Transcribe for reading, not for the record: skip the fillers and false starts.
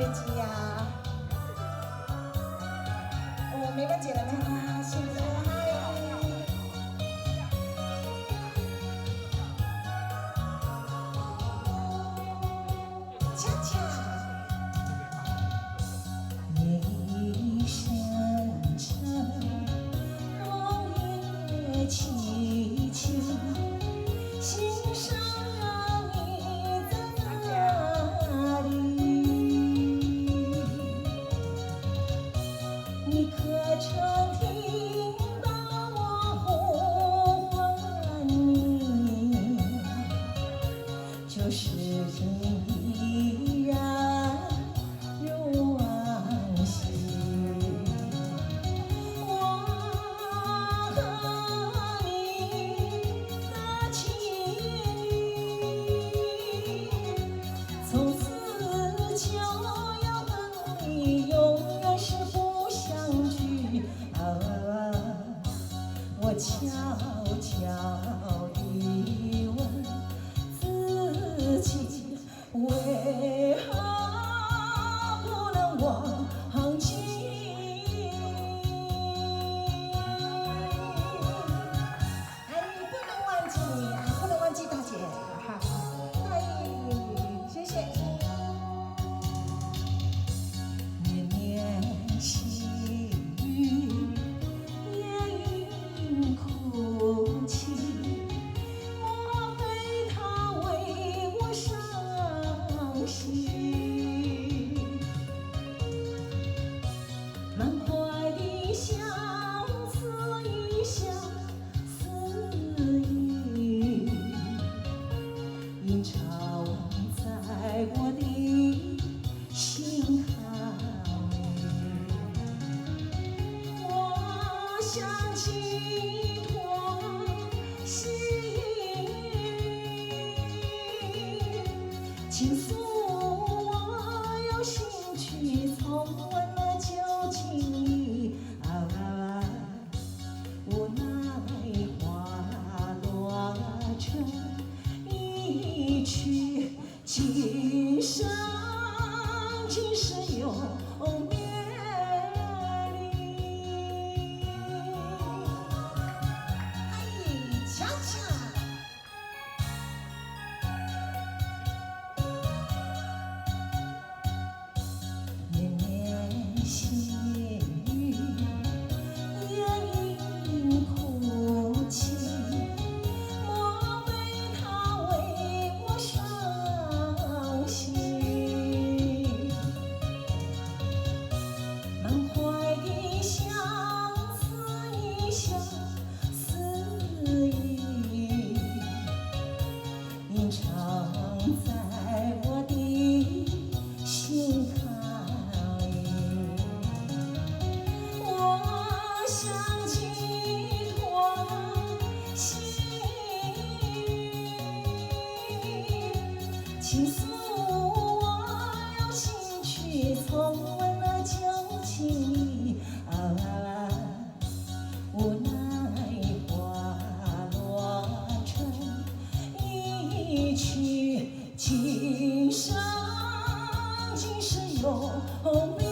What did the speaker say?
别急呀。哦，没关系了，那现在嗨。恰恰。夜已深沉，梦也凄凄，心上你在哪里？你可曾听到我呼唤你？就是依然如往昔。我和你的情谊，从此就要和你永远是不相聚。我悄悄地问自己，为何不能忘记你？哎，不能忘记你，不能忘记大姐，哈，哎，谢谢。年年细雨，夜莺哭泣，莫非他为我伤心？满怀的相思一相思意，映照在我的心坎里。我想寄托心意，倾诉我有兴趣重温了旧情谊。无奈花落成一曲，今生今世永别离。哎，恰恰。年年细雨，夜莺哭泣，莫非他为我伤心？满怀的相思一相思意，吟唱在我的心坎里。我想寄托心意，倾诉我有兴趣重温了旧情谊。无奈花落成一曲，今生今世永别。